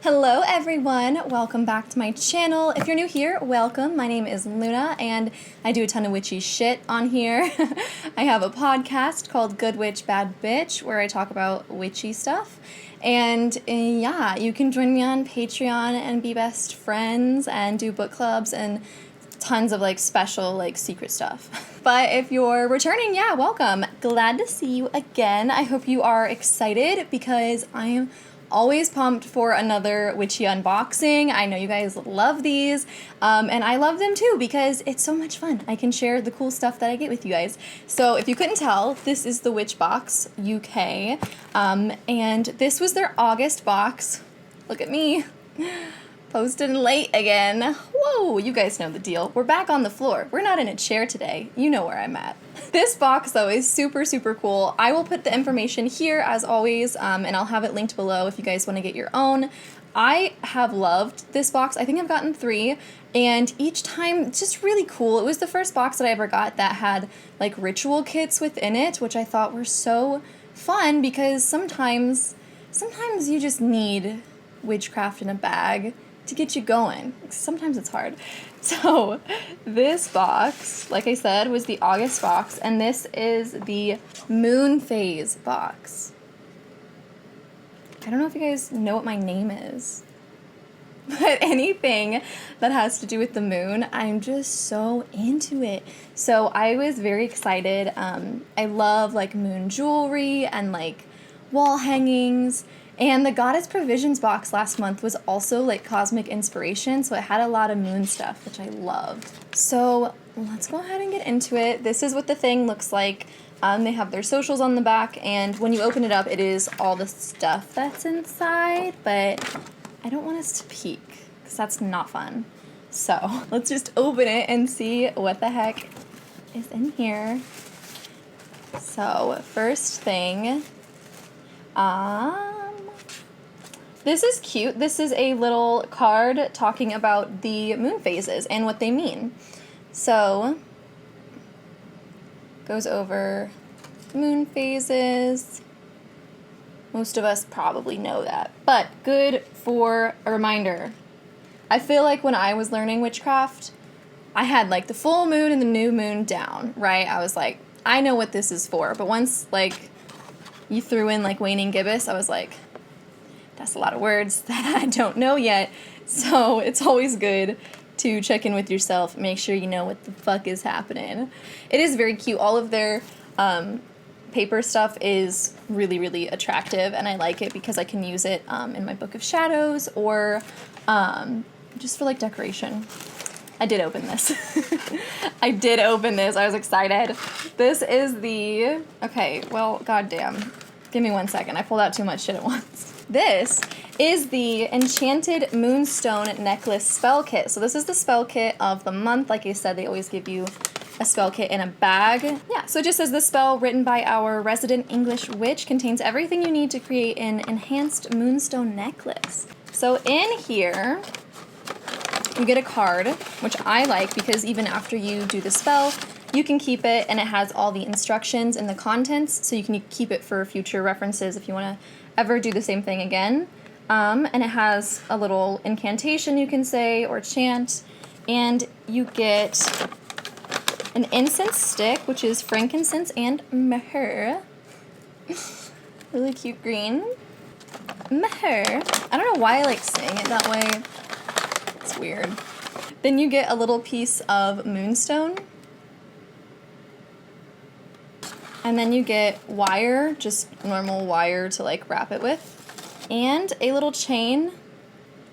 Hello everyone, welcome back to my channel. If you're new here, welcome. My name is Luna and I do a ton of witchy shit on here. I have a podcast called Good Witch, Bad Bitch where I talk about witchy stuff. And yeah, you can join me on Patreon and be best friends and do book clubs and tons of special secret stuff. But if you're returning, yeah, welcome. Glad to see you again. I hope you are excited because I am always pumped for another witchy unboxing. I know you guys love these, and I love them too because it's so much fun. I can share the cool stuff that I get with you guys. So if you couldn't tell, this is the WitchBoxUK, and this was their August box. Look at me. Posting late again. Whoa, you guys know the deal. We're back on the floor. We're not in a chair today. You know where I'm at. This box, though, is super, super cool. I will put the information here, as always, and I'll have it linked below if you guys want to get your own. I have loved this box. I think I've gotten 3, and each time, it's just really cool. It was the first box that I ever got that had, ritual kits within it, which I thought were so fun, because sometimes you just need witchcraft in a bag to get you going. Sometimes it's hard. So this box, like I said, was the August box, and this is the moon phase box. I don't know if you guys know what my name is, but anything that has to do with the moon, I'm just so into it. So I was very excited. I love moon jewelry and wall hangings. And the Goddess Provisions box last month was also cosmic inspiration, so it had a lot of moon stuff, which I loved. So let's go ahead and get into it. This is what the thing looks like. They have their socials on the back, and when you open it up, it is all the stuff that's inside, but I don't want us to peek, because that's not fun. So let's just open it and see what the heck is in here. So first thing, this is cute. This is a little card talking about the moon phases and what they mean. So, goes over moon phases. Most of us probably know that, but good for a reminder. I feel like when I was learning witchcraft, I had the full moon and the new moon down, right? I was like, I know what this is for, but once you threw in waning gibbous, I was like, that's a lot of words that I don't know yet. So it's always good to check in with yourself, make sure you know what the fuck is happening. It is very cute. All of their paper stuff is really, really attractive, and I like it because I can use it in my Book of Shadows or just for decoration. I did open this. I did open this. I was excited. This is the... Okay, well, goddamn. Give me 1 second. I pulled out too much shit at once. This is the Enchanted Moonstone Necklace Spell Kit. So this is the spell kit of the month. Like I said, they always give you a spell kit in a bag. Yeah, so it just says this spell, written by our resident English witch, contains everything you need to create an enhanced moonstone necklace. So in here, you get a card, which I like because even after you do the spell, you can keep it, and it has all the instructions and the contents, so you can keep it for future references if you want to ever do the same thing again. And it has a little incantation you can say or chant, and you get an incense stick, which is frankincense and myrrh. Really cute green. Myrrh. I don't know why I like saying it that way. It's weird. Then you get a little piece of moonstone. And then you get wire, just normal wire to wrap it with, and a little chain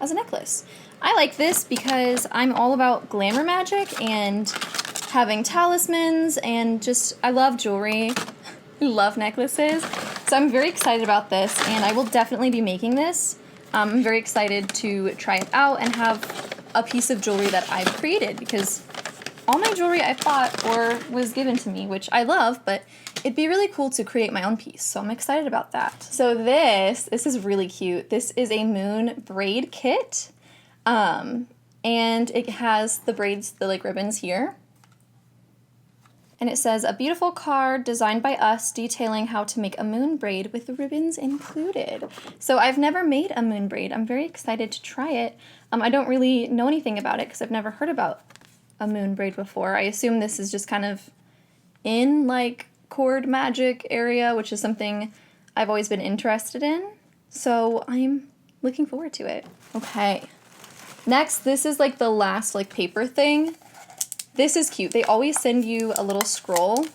as a necklace. I like this because I'm all about glamour magic and having talismans, and just, I love jewelry, love necklaces. So I'm very excited about this, and I will definitely be making this. I'm very excited to try it out and have a piece of jewelry that I've created, because all my jewelry I bought or was given to me, which I love, but it'd be really cool to create my own piece, so I'm excited about that. So this is really cute. This is a moon braid kit, and it has the braids, the ribbons here. And it says, a beautiful card designed by us detailing how to make a moon braid with the ribbons included. So I've never made a moon braid. I'm very excited to try it. I don't really know anything about it because I've never heard about a moon braid before. I assume this is just kind of in like cord magic area, which is something I've always been interested in. So I'm looking forward to it. Okay. Next, this is like the last like paper thing. This is cute. They always send you a little scroll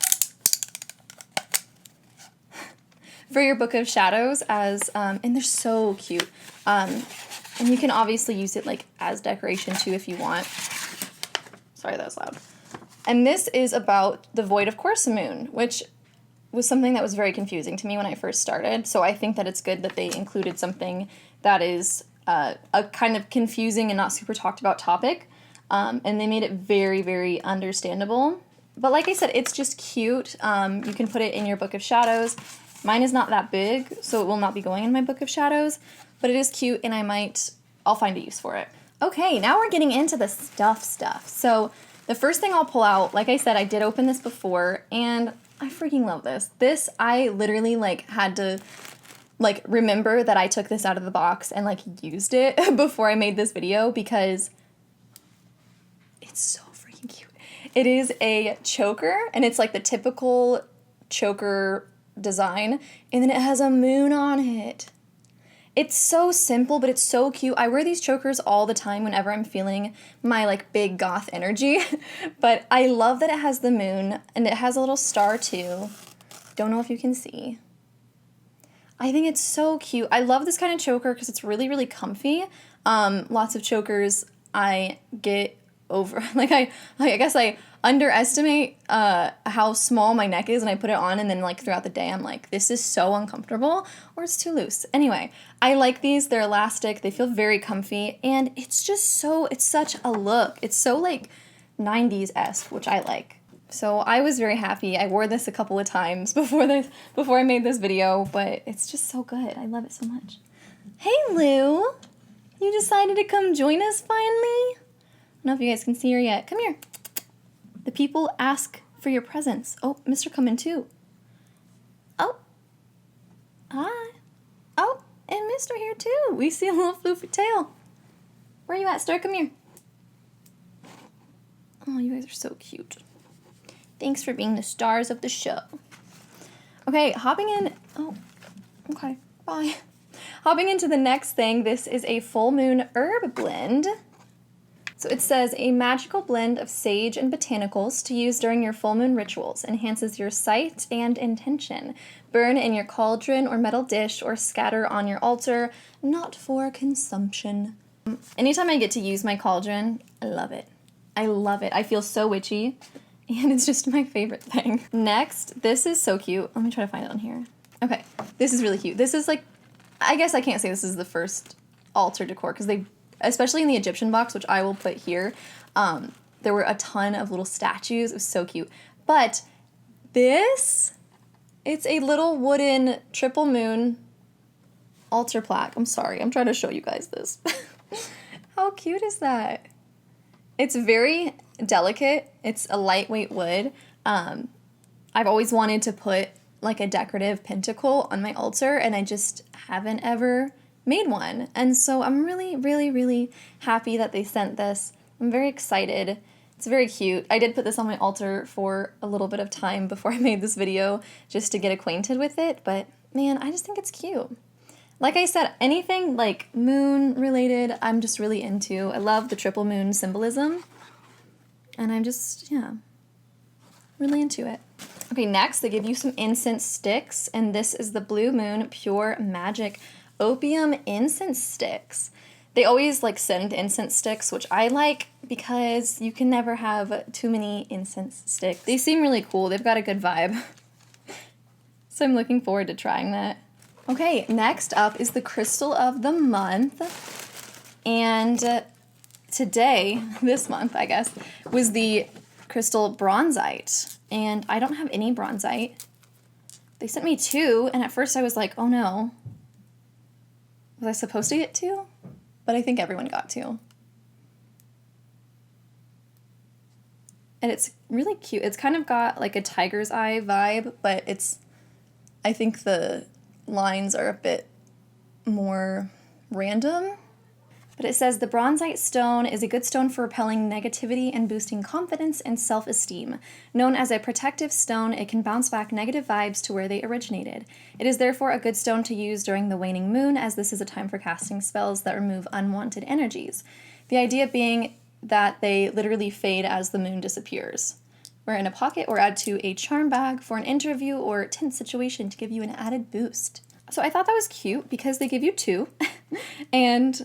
for your Book of Shadows as, and they're so cute. And you can obviously use it like as decoration too if you want. Sorry, that was loud. And this is about the Void of Corsamoon, which was something that was very confusing to me when I first started. So I think that it's good that they included something that is a kind of confusing and not super talked about topic. And they made it very, very understandable. But like I said, it's just cute. You can put it in your Book of Shadows. Mine is not that big, so it will not be going in my Book of Shadows. But it is cute, and I'll find a use for it. Okay, now we're getting into the stuff. So the first thing I'll pull out, like I said, I did open this before, and I freaking love this. This, I literally, like, had to, like, remember that I took this out of the box and, like, used it before I made this video because it's so freaking cute. It is a choker, and it's, like, the typical choker design, and then it has a moon on it. It's so simple, but it's so cute. I wear these chokers all the time whenever I'm feeling my, like, big goth energy. But I love that it has the moon, and it has a little star, too. Don't know if you can see. I think it's so cute. I love this kind of choker because it's really, really comfy. Lots of chokers I get over. Like, I guess I underestimate how small my neck is, and I put it on, and then, like, throughout the day, I'm like, this is so uncomfortable, or it's too loose. Anyway, I like these. They're elastic. They feel very comfy, and it's just so, it's such a look. It's so, like, 90s-esque, which I like. So I was very happy. I wore this a couple of times before I made this video, but it's just so good. I love it so much. Hey, Lou! You decided to come join us finally? I don't know if you guys can see her yet. Come here. The people ask for your presence. Oh, Mr. Come in too. Oh. Hi. Oh, and Mr. here too. We see a little floofy tail. Where you at, sir? Come here. Oh, you guys are so cute. Thanks for being the stars of the show. Okay, hopping in. Oh, okay. Bye. Hopping into the next thing. This is a full moon herb blend. So it says, a magical blend of sage and botanicals to use during your full moon rituals. Enhances your sight and intention. Burn in your cauldron or metal dish or scatter on your altar. Not for consumption. Anytime I get to use my cauldron, I love it. I love it. I feel so witchy. And it's just my favorite thing. Next, this is so cute. Let me try to find it on here. Okay, this is really cute. This is like, I guess I can't say this is the first altar decor because they, especially in the Egyptian box, which I will put here, there were a ton of little statues. It was so cute. But this, it's a little wooden triple moon altar plaque. I'm sorry, I'm trying to show you guys this. How cute is that? It's very delicate. It's a lightweight wood. I've always wanted to put like a decorative pentacle on my altar, and I just haven't ever made one. And so I'm really, really, really happy that they sent this. I'm very excited. It's very cute. I did put this on my altar for a little bit of time before I made this video just to get acquainted with it, but man, I just think it's cute. Like I said, anything like moon related, I'm just really into. I love the triple moon symbolism, and I'm just, yeah, really into it. Okay, next they give you some incense sticks, and this is the Blue Moon Pure Magic Opium Incense Sticks. They always like send incense sticks, which I like because you can never have too many incense sticks. They seem really cool. They've got a good vibe. So I'm looking forward to trying that. Okay, next up is the crystal of the month. And today, this month, I guess, was the crystal Bronzeite. And I don't have any Bronzeite. They sent me 2, and at first I was like, oh no. Was I supposed to get 2? But I think everyone got 2. And it's really cute. It's kind of got like a tiger's eye vibe, but I think the lines are a bit more random. But it says the Bronzeite stone is a good stone for repelling negativity and boosting confidence and self-esteem. Known as a protective stone, it can bounce back negative vibes to where they originated. It is therefore a good stone to use during the waning moon, as this is a time for casting spells that remove unwanted energies. The idea being that they literally fade as the moon disappears. Wear in a pocket or add to a charm bag for an interview or tense situation to give you an added boost. So I thought that was cute because they give you 2, and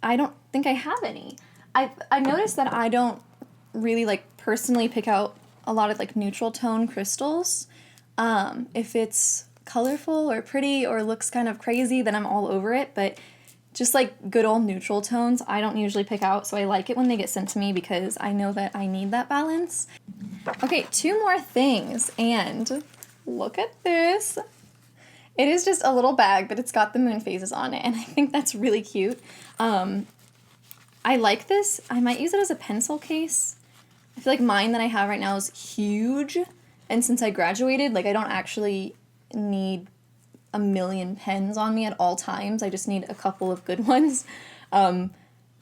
I don't think I have any. I noticed that I don't really like personally pick out a lot of like neutral tone crystals. If it's colorful or pretty or looks kind of crazy, then I'm all over it. But just like good old neutral tones, I don't usually pick out. So I like it when they get sent to me because I know that I need that balance. Okay, 2 more things. And look at this. It is just a little bag, but it's got the moon phases on it, and I think that's really cute. I like this. I might use it as a pencil case. I feel like mine that I have right now is huge, and since I graduated, like I don't actually need a million pens on me at all times. I just need a couple of good ones. But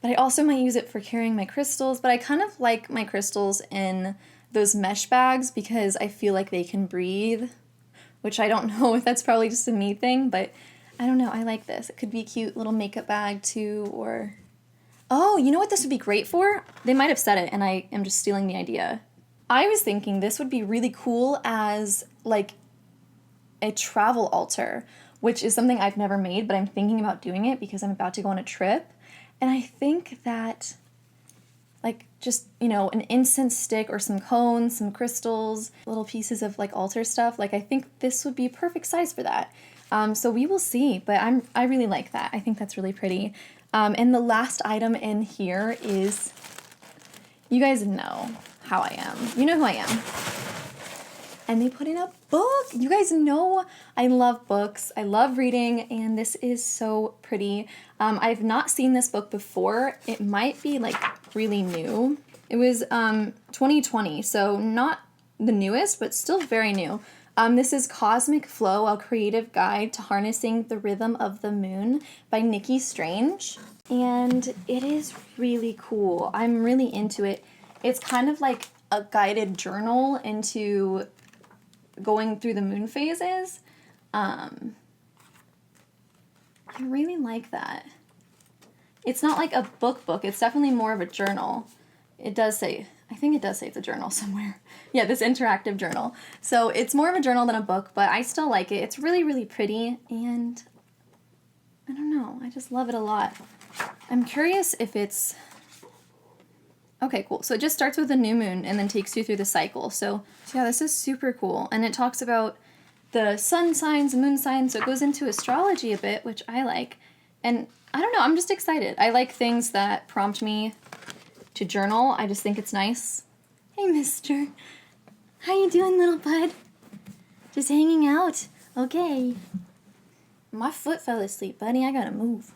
I also might use it for carrying my crystals, but I kind of like my crystals in those mesh bags because I feel like they can breathe, which I don't know if that's probably just a me thing, but I don't know. I like this. It could be a cute little makeup bag too, or... Oh, you know what this would be great for? They might have said it and I am just stealing the idea. I was thinking this would be really cool as like a travel altar, which is something I've never made, but I'm thinking about doing it because I'm about to go on a trip. And I think that like just, you know, an incense stick or some cones, some crystals, little pieces of like altar stuff. Like I think this would be perfect size for that. So we will see, but I really like that. I think that's really pretty. And the last item in here is, you guys know how I am. You know who I am. And they put in a book. You guys know I love books. I love reading, and this is so pretty. I've not seen this book before. It might be like really new. It was 2020, so not the newest, but still very new. This is Cosmic Flow, A Creative Guide to Harnessing the Rhythm of the Moon by Nikki Strange. And it is really cool. I'm really into it. It's kind of like a guided journal into going through the moon phases. I really like that. It's not like a book, it's definitely more of a journal. It does say, I think it does say it's a journal somewhere. Yeah, this interactive journal. So it's more of a journal than a book, but I still like it. It's really, really pretty, and I don't know, I just love it a lot. I'm curious if it's... Okay, cool. So it just starts with a new moon and then takes you through the cycle. So yeah, this is super cool. And it talks about the sun signs, moon signs, so it goes into astrology a bit, which I like. And I don't know, I'm just excited. I like things that prompt me to journal. I just think it's nice. Hey, mister. How you doing, little bud? Just hanging out. Okay. My foot fell asleep, buddy. I gotta move.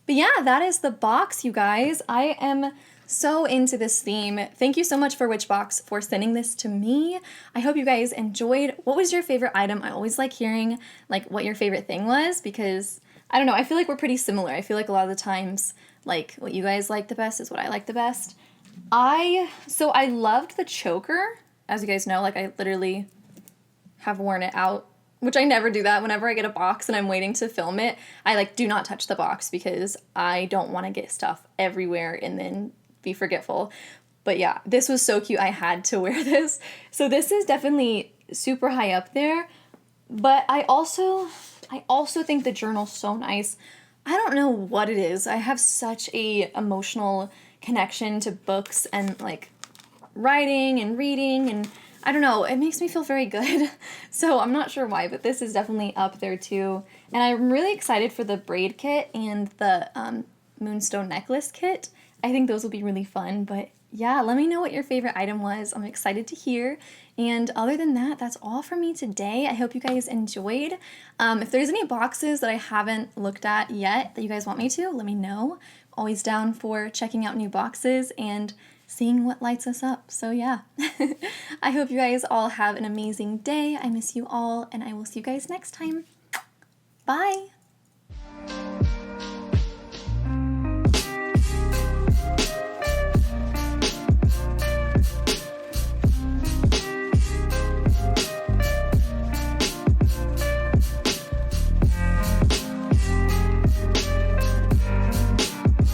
But yeah, that is the box, you guys. I am so into this theme. Thank you so much for WitchBox for sending this to me. I hope you guys enjoyed. What was your favorite item? I always like hearing like what your favorite thing was, because I don't know, I feel like we're pretty similar. I feel like a lot of the times like what you guys like the best is what I like the best. So I loved the choker. As you guys know, like I literally have worn it out, which I never do that. Whenever I get a box and I'm waiting to film it, I like do not touch the box because I don't want to get stuff everywhere and then be forgetful. But yeah, this was so cute. I had to wear this. So this is definitely super high up there. But I also think the journal's so nice. I don't know what it is. I have such a emotional connection to books and like writing and reading, and I don't know, it makes me feel very good. So I'm not sure why, but this is definitely up there too. And I'm really excited for the braid kit and the moonstone necklace kit. I think those will be really fun. But yeah, let me know what your favorite item was. I'm excited to hear. And other than that, that's all from me today. I hope you guys enjoyed. If there's any boxes that I haven't looked at yet that you guys want me to, let me know. Always down for checking out new boxes and seeing what lights us up. So yeah, I hope you guys all have an amazing day. I miss you all, and I will see you guys next time. Bye!